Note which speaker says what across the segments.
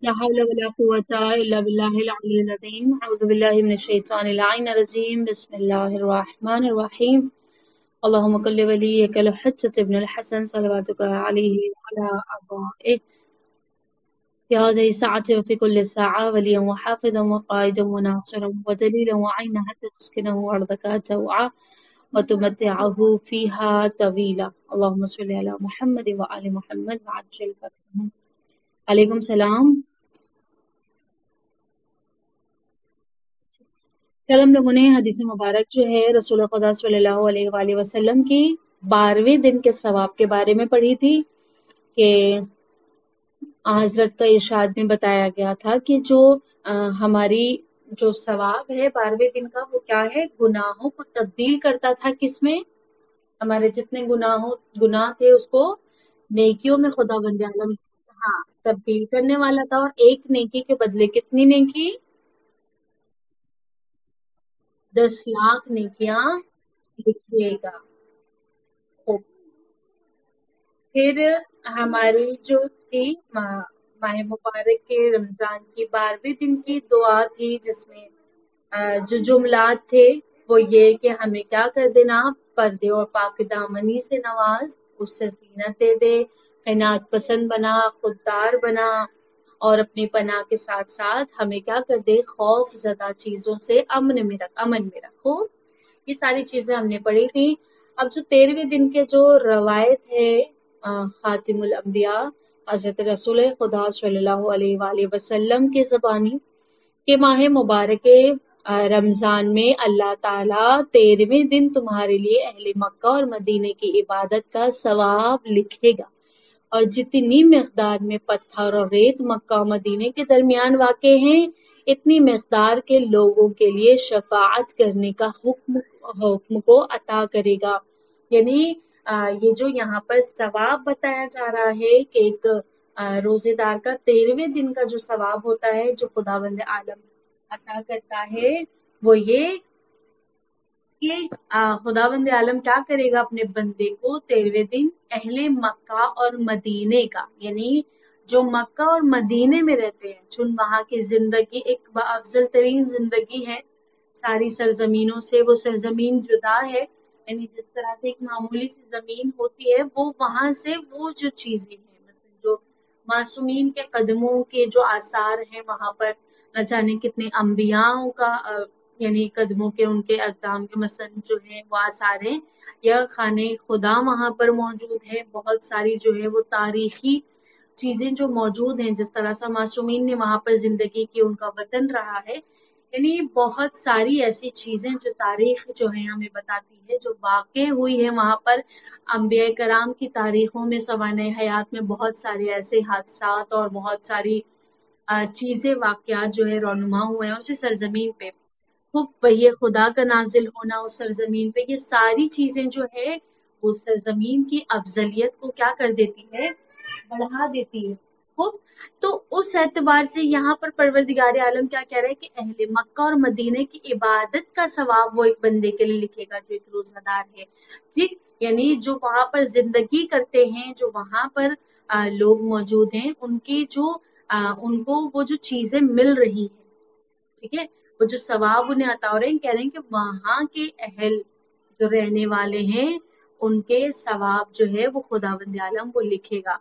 Speaker 1: لا حول ولا قوة إلا بالله العلي العظيم أعوذ بالله من الشيطان اللعين الرجيم بسم الله الرحمن الرحيم اللهم كل وليك الحجة ابن الحسن صلواتك عليه وعلى آبائه في هذه الساعة وفي كل ساعة وليا وحافظا وقائدا وناصرا ودليلا وعينا حتى تسكنه أرضك توعا وتمتعه فيها طويلا اللهم صل على محمد وآل محمد وعجل فتحهم عليكم السلام. کل ہم لوگوں نے حدیث مبارک جو ہے رسول خدا صلی اللہ علیہ وآلہ وسلم کی 12ویں دن کے ثواب کے بارے میں پڑھی تھی کہ حضرت کا ارشاد میں بتایا گیا تھا کہ جو ہماری جو ثواب ہے 12ویں دن کا وہ کیا ہے، گناہوں کو تبدیل کرتا تھا کس میں، ہمارے جتنے گناہ تھے اس کو نیکیوں میں خدا بند عالم ہاں تبدیل کرنے والا تھا، اور ایک نیکی کے بدلے کتنی نیکی، 10 لاکھ نیکیاں لکھیے گا. خوب. پھر ہماری جو تھی ماہ مبارک کے رمضان کی 12ویں دن کی دعا تھی، جس میں جو جملات تھے وہ یہ کہ ہمیں کیا کر دینا، پردے اور پاک دامنی سے نواز، اس سے زینت دے دے، قناعت پسند بنا، خوددار بنا، اور اپنی پناہ کے ساتھ ساتھ ہمیں کیا کر دے، خوف زدہ چیزوں سے امن میں رکھو. یہ ساری چیزیں ہم نے پڑھی تھی. اب جو 13ویں دن کے جو روایت ہے خاتم الانبیاء حضرت رسول خدا صلی اللہ علیہ وآلہ وسلم کے زبانی کہ ماہ مبارک رمضان میں اللہ تعالیٰ 13ویں دن تمہارے لیے اہل مکہ اور مدینے کی عبادت کا ثواب لکھے گا، اور جتنی مقدار میں پتھر اور ریت مکہ اور مدینے کے درمیان واقع ہیں، اتنی مقدار کے لوگوں کے لیے شفاعت کرنے کا حکم کو عطا کرے گا. یعنی یہ جو یہاں پر ثواب بتایا جا رہا ہے کہ ایک روزے دار کا 13ویں دن کا جو ثواب ہوتا ہے جو خداوند عالم عطا کرتا ہے وہ یہ کہ خداوند عالم کیا کرے گا، اپنے بندے کو 13ویں دن اہل مکہ اور مدینے کا، یعنی جو مکہ اور مدینے میں رہتے ہیں، چون وہاں کی زندگی ایک افضل ترین زندگی ہے، ساری سرزمینوں سے وہ سرزمین جدا ہے، یعنی جس طرح سے ایک معمولی سی زمین ہوتی ہے، وہ وہاں سے وہ جو چیزیں ہیں، مثلا جو معصومین کے قدموں کے جو آثار ہیں وہاں پر، نہ جانے کتنے انبیاءوں کا یعنی قدموں کے ان کے اقدام کے مثلا جو ہیں وہ آثار ہیں، یا خانہ خدا وہاں پر موجود ہے، بہت ساری جو ہے وہ تاریخی چیزیں جو موجود ہیں، جس طرح سے معصومین نے وہاں پر زندگی کی، ان کا وطن رہا ہے، یعنی بہت ساری ایسی چیزیں جو تاریخ جو ہے ہمیں بتاتی ہے، جو واقع ہوئی ہے وہاں پر. انبیاء کرام کی تاریخوں میں سوانح حیات میں بہت سارے ایسے حادثات اور بہت ساری چیزیں واقعات جو ہے رونما ہوئے ہیں اسی سرزمین پہ. خوب وحی خدا کا نازل ہونا اس سرزمین پہ، یہ ساری چیزیں جو ہے وہ سرزمین کی افضلیت کو کیا کر دیتی ہے، بڑھا دیتی ہے. خوب. تو اس اعتبار سے یہاں پر پروردگار عالم کیا کہہ رہا ہے کہ اہل مکہ اور مدینے کی عبادت کا ثواب وہ ایک بندے کے لیے لکھے گا جو ایک روزہ دار ہے. ٹھیک، یعنی جو وہاں پر زندگی کرتے ہیں، جو وہاں پر لوگ موجود ہیں، ان کی جو ان کو وہ جو چیزیں مل رہی ہیں، ٹھیک ہے، وہ جو ثواب انہیں عطا ہو رہے ہیں، کہہ رہے ہیں کہ وہاں کے اہل جو رہنے والے ہیں ان کے ثواب جو ہے وہ خداوند عالم وہ لکھے گا.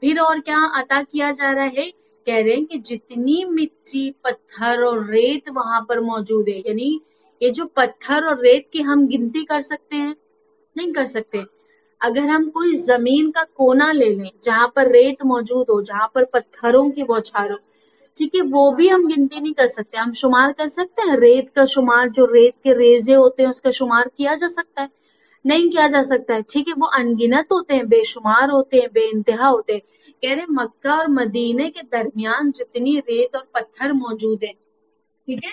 Speaker 1: پھر اور کیا عطا کیا جا رہا ہے، کہہ رہے ہیں کہ جتنی مٹی پتھر اور ریت وہاں پر موجود ہے، یعنی یہ جو پتھر اور ریت کی ہم گنتی کر سکتے ہیں، نہیں کر سکتے. اگر ہم کوئی زمین کا کونا لے لیں جہاں پر ریت موجود ہو، جہاں پر پتھروں کی بوچھار ہو، ٹھیک ہے، وہ بھی ہم گنتی نہیں کر سکتے. ہم شمار کر سکتے ہیں ریت کا شمار، جو ریت کے ریزے ہوتے ہیں اس کا شمار کیا جا سکتا ہے، نہیں کیا جا سکتا ہے. ٹھیک ہے، وہ انگنت ہوتے ہیں، بے شمار ہوتے ہیں، بے انتہا ہوتے ہیں. کہہ رہے مکہ اور مدینے کے درمیان جتنی ریت اور پتھر موجود ہیں، ٹھیک ہے،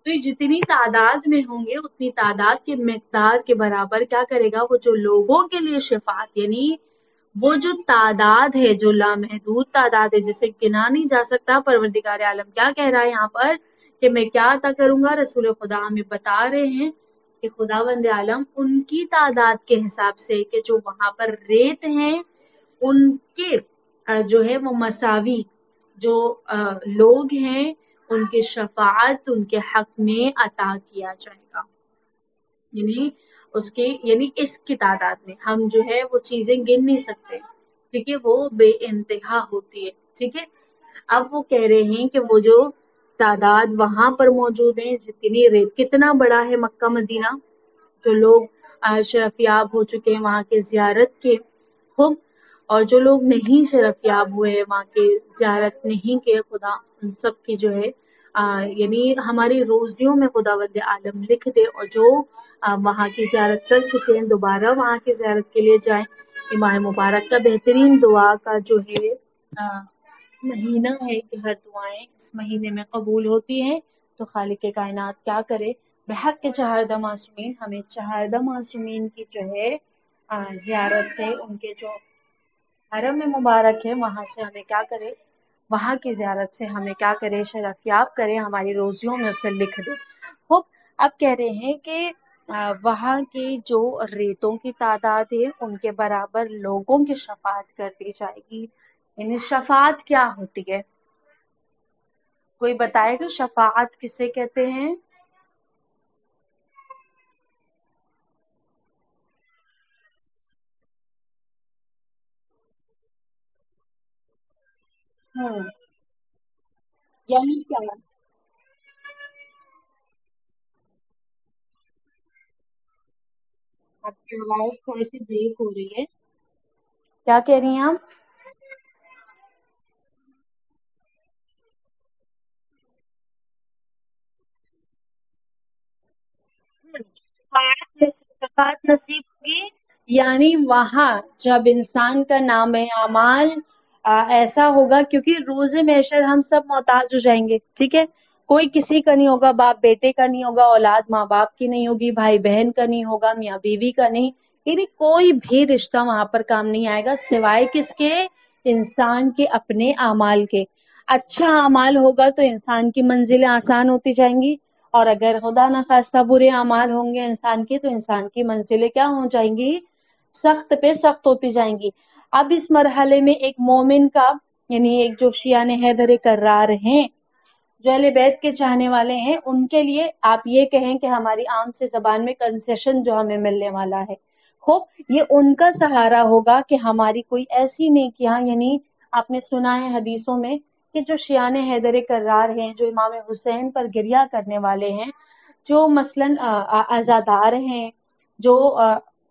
Speaker 1: تو یہ جتنی تعداد میں ہوں گے اتنی تعداد کے مقدار کے برابر کیا کرے گا، وہ جو لوگوں کے لیے شفاعت، یعنی وہ جو تعداد ہے، جو لامحدود تعداد ہے جسے گنا نہیں جا سکتا. پروردگار عالم کیا کہہ رہا ہے یہاں پر کہ میں کیا عطا کروں گا، رسول خدا ہمیں بتا رہے ہیں کہ خداوند عالم ان کی تعداد کے حساب سے کہ جو وہاں پر ریت ہیں ان کے جو ہے وہ مساوی جو لوگ ہیں ان کی شفاعت ان کے حق میں عطا کیا جائے گا، یعنی اس کے یعنی اس کی تعداد میں ہم جو ہے وہ چیزیں گن نہیں سکتے، ٹھیک ہے، وہ بے انتہا ہوتی ہے، ٹھیک ہے۔ اب وہ کہہ رہے ہیں کہ وہ جو تعداد وہاں پر موجود ہیں، جتنی ریت کتنا بڑا ہے مکہ مدینہ، جو لوگ شرف یاب ہو چکے ہیں وہاں کے زیارت کے، خوب، اور جو لوگ نہیں شرف یاب ہوئے وہاں کے زیارت نہیں کیے، خدا ان سب کی جو ہے یعنی ہماری روزیوں میں خداوند عالم لکھ دے، اور جو وہاں کی زیارت کر چکے ہیں دوبارہ وہاں کی زیارت کے لیے جائیں۔ یہ ماہ مبارک کا بہترین دعا کا جو ہے مہینہ ہے کہ ہر دعائیں اس مہینے میں قبول ہوتی ہیں، تو خالق کائنات کیا کرے، بحق کے چہاردہ معصومین ہمیں چہاردہ معصومین کی جو ہے زیارت سے، ان کے جو حرم مبارک ہے وہاں سے ہمیں کیا کرے، وہاں کی زیارت سے ہمیں کیا کرے، شرف یاب کرے، ہماری روزیوں میں اسے لکھ دے۔ خوب، اب کہہ رہے ہیں کہ وہاں کی جو ریتوں کی تعداد ہے ان کے برابر لوگوں کی شفاعت کر دی جائے گی۔ یعنی شفاعت کیا ہوتی ہے؟ کوئی بتائے گا شفاعت کسے کہتے ہیں؟ یعنی کیا؟ آپ کی آواز تھوڑی سی بریک ہو رہی ہے، کیا کہہ رہی ہیں آپ؟ شفاعت نصیب ہوگی، یعنی وہاں جب انسان کا نام اعمال ایسا ہوگا، کیونکہ روز محشر ہم سب محتاج ہو جائیں گے، ٹھیک ہے، کوئی کسی کا نہیں ہوگا، باپ بیٹے کا نہیں ہوگا، اولاد ماں باپ کی نہیں ہوگی، بھائی بہن کا نہیں ہوگا، میاں بیوی کا نہیں، یعنی کوئی بھی رشتہ وہاں پر کام نہیں آئے گا سوائے کس کے، انسان کے اپنے اعمال کے۔ اچھا اعمال ہوگا تو انسان کی منزلیں آسان ہوتی جائیں گی، اور اگر خدا نخواستہ برے اعمال ہوں گے انسان کی تو انسان کی منزلیں کیا ہو جائیں گی، سخت پہ سخت ہوتی جائیں گی۔ اب اس مرحلے میں ایک مومن کا یعنی ایک جو شیعہ حیدر کرار ہیں، جو اہل بیت کے چاہنے والے ہیں، ان کے لیے آپ یہ کہیں کہ ہماری عام سے زبان میں کنسیشن جو ہمیں ملنے والا ہے، خوب یہ ان کا سہارا ہوگا کہ ہماری کوئی ایسی نیکیاں، یعنی آپ نے سنا ہے حدیثوں میں کہ جو شیعہ حیدر کرار ہیں، جو امام حسین پر گریہ کرنے والے ہیں، جو مثلاً عزادار ہیں، جو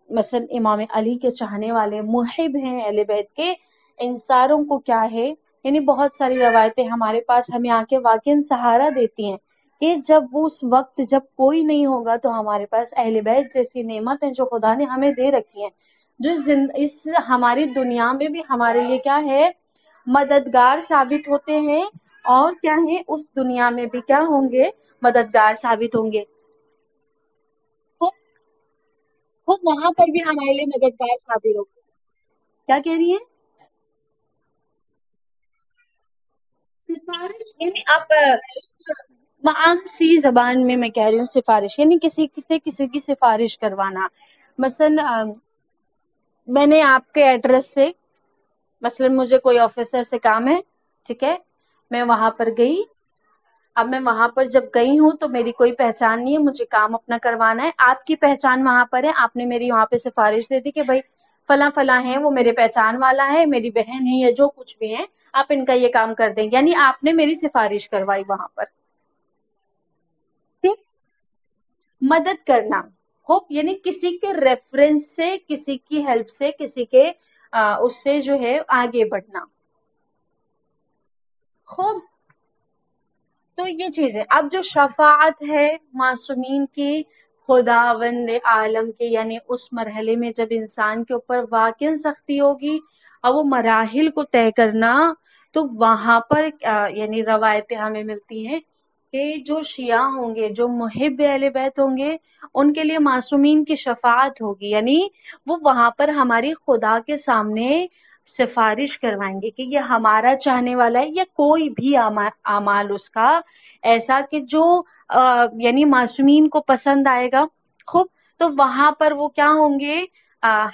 Speaker 1: مثلاً امام علی کے چاہنے والے محب ہیں اہل بیت کے، ان ساروں کو کیا ہے، یعنی بہت ساری روایتیں ہمارے پاس ہمیں آ کے واقعاً سہارا دیتی ہیں کہ جب اس وقت جب کوئی نہیں ہوگا تو ہمارے پاس اہل بیت جیسی نعمت ہے جو خدا نے ہمیں دے رکھی ہیں، جو اس ہماری دنیا میں بھی ہمارے لیے کیا ہے، مددگار ثابت ہوتے ہیں، اور کیا ہے اس دنیا میں بھی کیا ہوں گے، مددگار ثابت ہوں گے، تو وہ وہاں پر بھی ہمارے لیے مددگار ثابت ہوگا۔ کیا کہہ رہی ہیں؟ سفارش یعنی آپ عام سی زبان میں کہہ رہی ہوں، سفارش یعنی کسی سے کسی کی سفارش کروانا، مثلا میں نے آپ کے ایڈریس سے، مثلا مجھے کوئی آفیسر سے کام ہے، ٹھیک ہے، میں وہاں پر گئی، اب میں وہاں پر جب گئی ہوں تو میری کوئی پہچان نہیں ہے، مجھے کام اپنا کروانا ہے، آپ کی پہچان وہاں پر ہے، آپ نے میری وہاں پہ سفارش دے دی کہ بھائی فلاں فلاں ہے، وہ میرے پہچان والا ہے، میری بہن ہے یا جو کچھ بھی ہے، آپ ان کا یہ کام کر دیں، یعنی آپ نے میری سفارش کروائی وہاں پر، ٹھیک، مدد کرنا، ہوپ یعنی کسی کے ریفرنس سے، کسی کی ہیلپ سے، کسی کے اس سے جو ہے آگے بڑھنا، خوب، تو یہ چیز ہے۔ اب جو شفاعت ہے معصومین کی، خداوند عالم کے یعنی اس مرحلے میں جب انسان کے اوپر واقعا سختی ہوگی اور وہ مراحل کو طے کرنا، تو وہاں پر یعنی روایتیں ہمیں ملتی ہیں کہ جو شیعہ ہوں گے، جو محب اہل بیت ہوں گے، ان کے لیے معصومین کی شفاعت ہوگی، یعنی وہ وہاں پر ہماری خدا کے سامنے سفارش کروائیں گے کہ یہ ہمارا چاہنے والا ہے، یا کوئی بھی اعمال اس کا ایسا کہ جو یعنی معصومین کو پسند آئے گا، خوب، تو وہاں پر وہ کیا ہوں گے،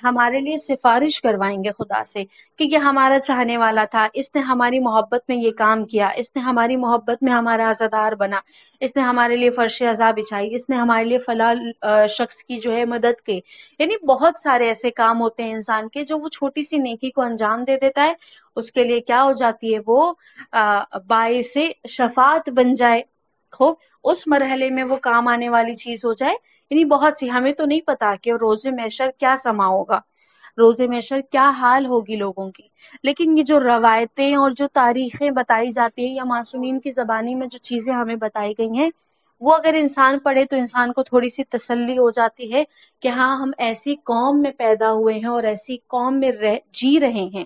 Speaker 1: ہمارے لیے سفارش کروائیں گے خدا سے کہ یہ ہمارا چاہنے والا تھا، اس نے ہماری محبت میں یہ کام کیا، اس نے ہماری محبت میں ہمارا عزادار بنا، اس نے ہمارے لیے فرش عزا بچھائی، اس نے ہمارے لیے فلاں شخص کی جو ہے مدد کی. یعنی بہت سارے ایسے کام ہوتے ہیں انسان کے جو وہ چھوٹی سی نیکی کو انجام دے دیتا ہے، اس کے لیے کیا ہو جاتی ہے، وہ باعث شفاعت بن جائے. خوب اس مرحلے میں وہ کام آنے والی چیز ہو جائے. یعنی بہت سی، ہمیں تو نہیں پتا کہ روز محشر کیا سما ہوگا، روز محشر کیا حال ہوگی لوگوں کی، لیکن یہ جو روایتیں اور جو تاریخیں بتائی جاتی ہیں یا معصومین کی زبانی میں جو چیزیں ہمیں بتائی گئی ہیں، وہ اگر انسان پڑھے تو انسان کو تھوڑی سی تسلی ہو جاتی ہے کہ ہاں ہم ایسی قوم میں پیدا ہوئے ہیں اور ایسی قوم میں جی رہے ہیں،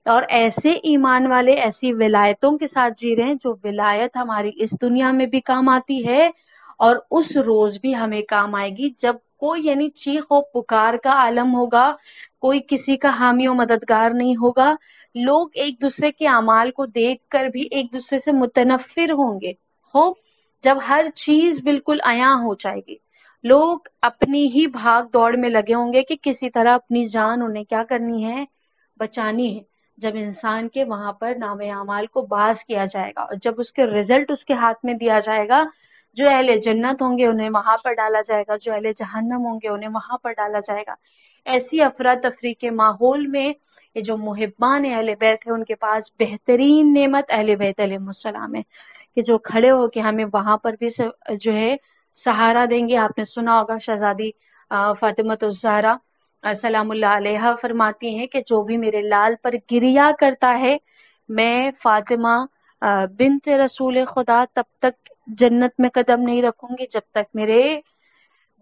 Speaker 1: اور ایسے ایمان والے ایسی ولایتوں کے ساتھ جی رہے ہیں جو ولایت ہماری اس دنیا میں بھی کام آتی ہے اور اس روز بھی ہمیں کام آئے گی، جب کوئی یعنی چیخ و پکار کا عالم ہوگا، کوئی کسی کا حامی و مددگار نہیں ہوگا، لوگ ایک دوسرے کے اعمال کو دیکھ کر بھی ایک دوسرے سے متنفر ہوں گے. ہو جب ہر چیز بالکل عیاں ہو جائے گی، لوگ اپنی ہی بھاگ دوڑ میں لگے ہوں گے کہ کسی طرح اپنی جان انہیں کیا کرنی ہے، بچانی ہے. جب انسان کے وہاں پر نام اعمال کو باز کیا جائے گا اور جب اس کے رزلٹ اس کے ہاتھ میں دیا جائے گا، جو اہل جنت ہوں گے انہیں وہاں پر ڈالا جائے گا، جو اہل جہنم ہوں گے انہیں وہاں پر ڈالا جائے گا. ایسی افراتفری کے ماحول میں یہ جو محبان اہل بیت ہے ان کے پاس بہترین نعمت اہل بیت علیہ السلام ہے کہ جو کھڑے ہو کے ہمیں وہاں پر بھی جو ہے سہارا دیں گے. آپ نے سنا ہوگا شہزادی فاطمہ الزہرا سلام اللہ علیہا فرماتی ہیں کہ جو بھی میرے لال پر گریا کرتا ہے، میں فاطمہ بنت رسول خدا تب تک جنت میں قدم نہیں رکھوں گی جب تک میرے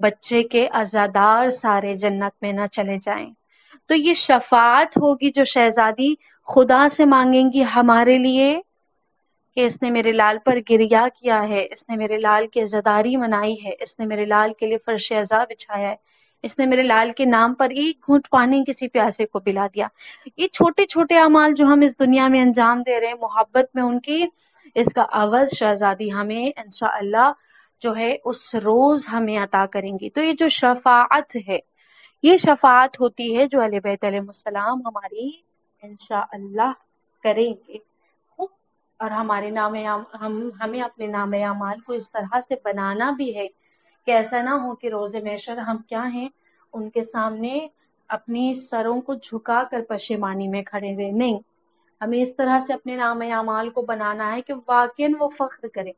Speaker 1: بچے کے عزادار سارے جنت میں نہ چلے جائیں. تو یہ شفاعت ہوگی جو شہزادی خدا سے مانگیں گی ہمارے لیے کہ اس نے میرے لال پر گریا کیا ہے، اس نے میرے لال کی عزاداری منائی ہے، اس نے میرے لال کے لیے فرش عزا بچھایا ہے، اس نے میرے لال کے نام پر ایک گھونٹ پانی کسی پیاسے کو پلا دیا. یہ چھوٹے چھوٹے اعمال جو ہم اس دنیا میں انجام دے رہے ہیں محبت میں ان کی، اس کا عوض شہزادی ہمیں انشاءاللہ جو ہے اس روز ہمیں عطا کریں گی. تو یہ جو شفاعت ہے، یہ شفاعت ہوتی ہے جو اہل بیت علیہ السلام ہماری انشاءاللہ کریں گے. اور ہمارے ہمیں اپنے نام اعمال کو اس طرح سے بنانا بھی ہے کہ ایسا نہ ہو کہ روز محشر ہم کیا ہیں ان کے سامنے اپنی سروں کو جھکا کر پشیمانی میں کھڑے رہے. نہیں، ہمیں اس طرح سے اپنے نام اعمال کو بنانا ہے کہ واقعاً وہ فخر کرے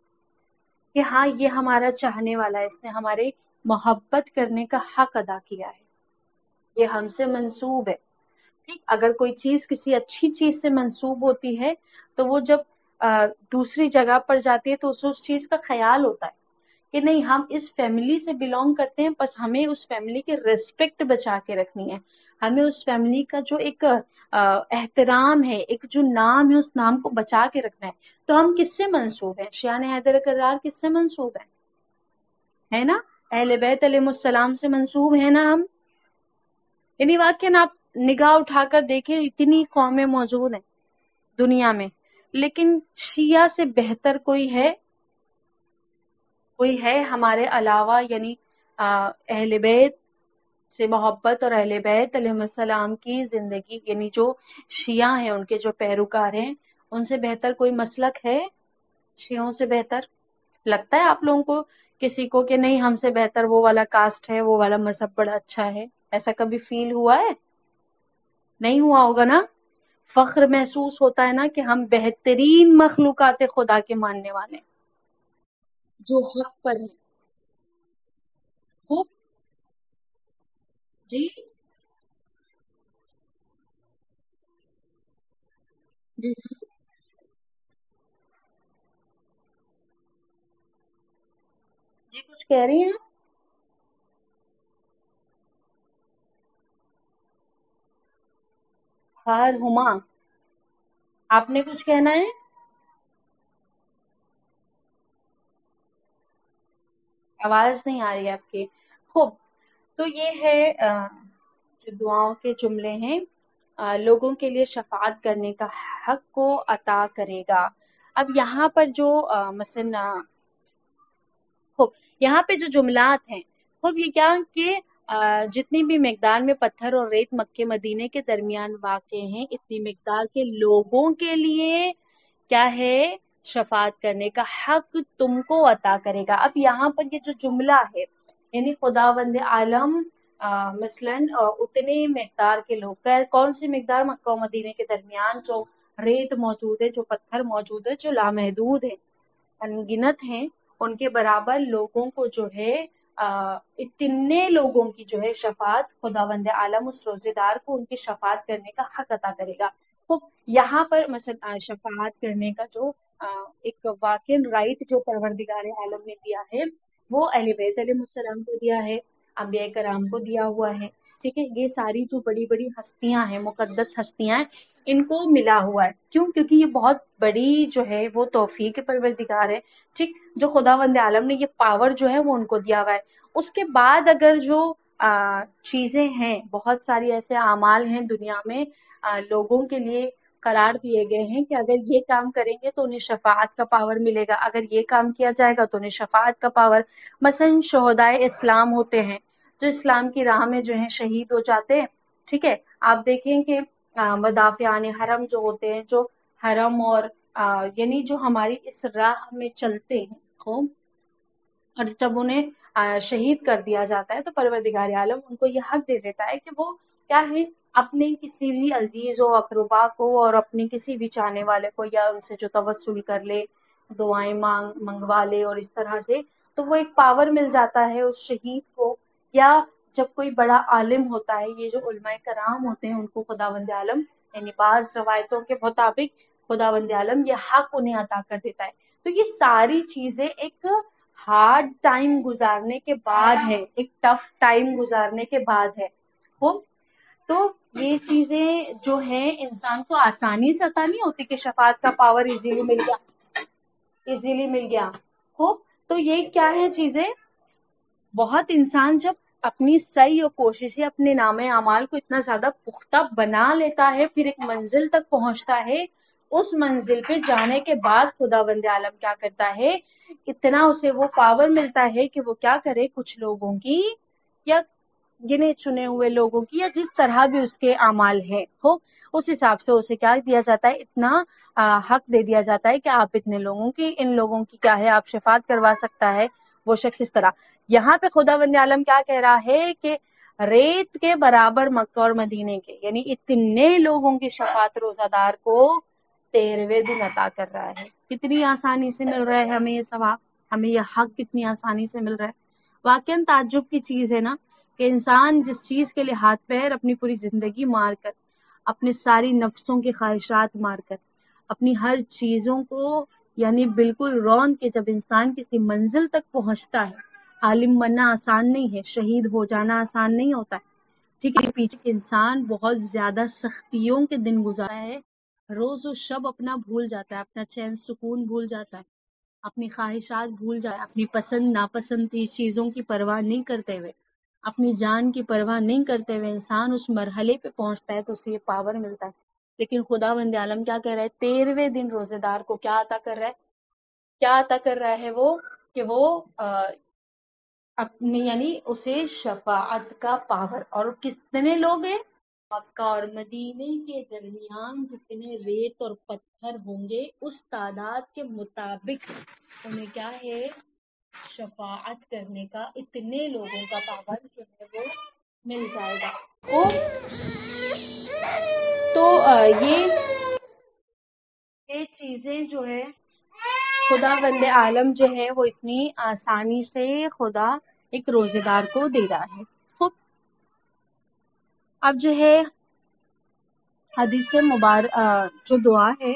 Speaker 1: کہ ہاں یہ ہمارا چاہنے والا ہے، اس نے ہمارے محبت کرنے کا حق ادا کیا ہے، یہ ہم سے منسوب ہے. ٹھیک، اگر کوئی چیز کسی اچھی چیز سے منسوب ہوتی ہے تو وہ جب دوسری جگہ پر جاتی ہے تو اس چیز کا خیال ہوتا ہے کہ نہیں ہم اس فیملی سے بلونگ کرتے ہیں، بس ہمیں اس فیملی کی ریسپیکٹ بچا کے رکھنی ہے، ہمیں اس فیملی کا جو ایک احترام ہے، ایک جو نام ہے اس نام کو بچا کے رکھنا ہے. تو ہم کس سے منسوب ہیں؟ شیان حیدر کرار کس سے منسوب ہیں؟ ہے نا، اہل بیت علیہ السلام سے منسوب ہے نا ہم. یعنی واقعاً آپ نگاہ اٹھا کر دیکھیں اتنی قومیں موجود ہیں دنیا میں، لیکن شیعہ سے بہتر کوئی ہے ہمارے علاوہ؟ یعنی اہل بیت سے محبت اور اہل بیت علیہ السلام کی زندگی، یعنی جو شیعہ ہیں ان کے جو پیروکار ہیں، ان سے بہتر کوئی مسلک ہے؟ شیعوں سے بہتر لگتا ہے آپ لوگوں کو کسی کو کہ نہیں ہم سے بہتر وہ والا کاسٹ ہے، وہ والا مذہب بڑا اچھا ہے؟ ایسا کبھی فیل ہوا ہے؟ نہیں ہوا ہوگا نا. فخر محسوس ہوتا ہے نا کہ ہم بہترین مخلوقات خدا کے ماننے والے ہیں جو حق پر ہیں. خوب جی جی جی جی کچھ کہہ رہی ہیں؟ خیر ہما آپ نے کچھ کہنا ہے؟ آواز نہیں آ رہی ہے آپ کی. خوب، تو یہ ہے جو دعاؤں کے جملے ہیں، لوگوں کے لیے شفاعت کرنے کا حق کو عطا کرے گا. اب یہاں پر جو مثلا خوب یہاں پہ جو جملات ہیں، خوب یہ کیا کہ جتنی بھی مقدار میں پتھر اور ریت مکے مدینے کے درمیان واقع ہیں اتنی مقدار کے لوگوں کے لیے کیا ہے شفاعت کرنے کا حق تم کو عطا کرے گا. اب یہاں پر یہ جو جملہ ہے یعنی خداوند عالم مثلاً اتنے مقدار کے لوگ، کون سی مقدار؟ مکہ و مدینے کے درمیان جو ریت موجود ہے، جو پتھر موجود ہے، جو لامحدود ہے، انگنت ہیں، ان کے برابر لوگوں کو جو ہے اتنے لوگوں کی جو ہے شفاعت خداوند عالم اس روزے دار کو ان کی شفاعت کرنے کا حق عطا کرے گا. تو یہاں پر مثلا شفاعت کرنے کا جو ایک واقع رائٹ جو پروردگار عالم نے دیا ہے وہ اہل بیت علیہ السلام کو دیا ہے، انبیاء کرام کو دیا ہوا ہے. ٹھیک ہے، یہ ساری جو بڑی بڑی ہستیاں ہیں، مقدس ہستیاں ہیں، ان کو ملا ہوا ہے. کیوں؟ کیونکہ یہ بہت بڑی جو ہے وہ توفیق پروردگار ہے. ٹھیک، جو خداوند عالم نے یہ پاور جو ہے وہ ان کو دیا ہوا ہے. اس کے بعد اگر جو چیزیں ہیں، بہت ساری ایسے اعمال ہیں دنیا میں لوگوں کے لیے قرار دیے گئے ہیں کہ اگر یہ کام کریں گے تو انہیں شفاعت کا پاور ملے گا، اگر یہ کام کیا جائے گا تو انہیں شفاعت کا پاور. مثلا شہدائے اسلام ہوتے ہیں جو اسلام کی راہ میں جو ہیں شہید ہو جاتے ہیں. ٹھیک ہے، آپ دیکھیں کہ مدافعان حرم جو ہوتے ہیں، جو حرم اور یعنی جو ہماری اس راہ میں چلتے ہیں، اور جب انہیں شہید کر دیا جاتا ہے تو پروردگار عالم ان کو یہ حق دے دیتا ہے کہ وہ کیا ہے اپنے کسی بھی عزیز و اقربا کو اور اپنے کسی بھی چاہنے والے کو یا ان سے جو توسل کر لے، دعائیں منگوا لے، اور اس طرح سے تو وہ ایک پاور مل جاتا ہے اس شہید کو. یا جب کوئی بڑا عالم ہوتا ہے، یہ جو علماء کرام ہوتے ہیں ان کو خداوند عالم یعنی بعض روایتوں کے مطابق خداوند عالم یہ حق انہیں عطا کر دیتا ہے. تو یہ ساری چیزیں ایک ہارڈ ٹائم گزارنے کے بعد ہے، ایک ٹف ٹائم گزارنے کے بعد ہے. تو یہ چیزیں جو ہیں انسان کو آسانی سے عطا نہیں ہوتی کہ شفاعت کا پاور ایزیلی مل گیا. تو یہ کیا ہے چیزیں؟ بہت انسان جب اپنی سعی اور کوششیں اپنے نام اعمال کو اتنا زیادہ پختہ بنا لیتا ہے، پھر ایک منزل تک پہنچتا ہے، اس منزل پہ جانے کے بعد خداوند عالم کیا کرتا ہے، اتنا اسے وہ پاور ملتا ہے کہ وہ کیا کرے، کچھ لوگوں کی یا گنے چنے ہوئے لوگوں کی یا جس طرح بھی اس کے اعمال ہیں اس حساب سے اسے کیا دیا جاتا ہے، اتنا حق دے دیا جاتا ہے کہ آپ اتنے لوگوں کی، ان لوگوں کی کیا ہے آپ شفاعت کروا سکتا ہے وہ شخص اس طرح. یہاں پہ خداوند عالم کیا کہہ رہا ہے کہ ریت کے برابر مکہ اور مدینے کے یعنی اتنے لوگوں کی شفاعت روزہ دار کو 13ویں دن عطا کر رہا ہے. کتنی آسانی سے مل رہا ہے ہمیں یہ ثواب، ہمیں یہ حق کتنی آسانی سے مل رہا ہے. واقعاً تعجب کی چیز ہے نا کہ انسان جس چیز کے لیے ہاتھ پیر اپنی پوری زندگی مار کر، اپنے ساری نفسوں کی خواہشات مار کر، اپنی ہر چیزوں کو یعنی بالکل رون کے جب انسان کسی منزل تک پہنچتا ہے، عالم بننا آسان نہیں ہے، شہید ہو جانا آسان نہیں ہوتا ہے. ٹھیک ہے، پیچھے انسان بہت زیادہ سختیوں کے دن گزارا ہے، روز و شب اپنا بھول جاتا ہے، اپنا چین سکون بھول جاتا ہے، اپنی خواہشات بھول جائے، اپنی پسند ناپسند چیزوں کی پرواہ نہیں کرتے ہوئے، اپنی جان کی پرواہ نہیں کرتے ہوئے انسان اس مرحلے پہ پہنچتا ہے تو اسے یہ پاور ملتا ہے. لیکن خداوند عالم کیا کہہ رہا ہے، 13ویں دن روزے دار کو کیا عطا کر رہا ہے، کیا عطا کر رہا ہے وہ کہ وہ اپنی یعنی اسے شفاعت کا پاور. اور کتنے لوگ ہیں؟ مکہ اور مدینے کے درمیان جتنے ریت اور پتھر ہوں گے اس تعداد کے مطابق انہیں کیا ہے شفاعت کرنے کا، اتنے لوگوں کا پاور جو ہے وہ مل جائے گا. تو یہ چیزیں جو ہے خداوند عالم جو ہے وہ اتنی آسانی سے خدا ایک روزے دار کو دے رہا ہے. اب جو ہے حدیث مبارک جو دعا ہے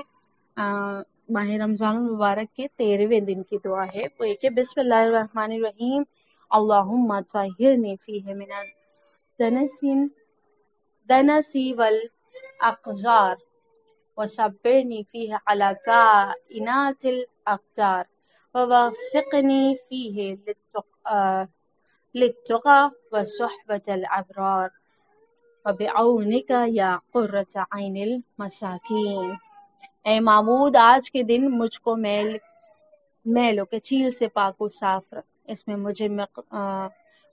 Speaker 1: ماہ رمضان المبارک کے 13ویں دن کی دعا ہے وہ ایک ہے، بسم اللہ الرحمن الرحیم، اللہم طہرنی فیہ من الدنس والاقذار وصبرنی فیہ علی کائنات الاقدار ووفقنی فیہ للتقی وصحبۃ الابرار وبعونک یا قرۃ عین المساکین. اے معبود آج کے دن مجھ کو میلوں کے چیل سے پاک و صاف رکھ، اس میں مجھے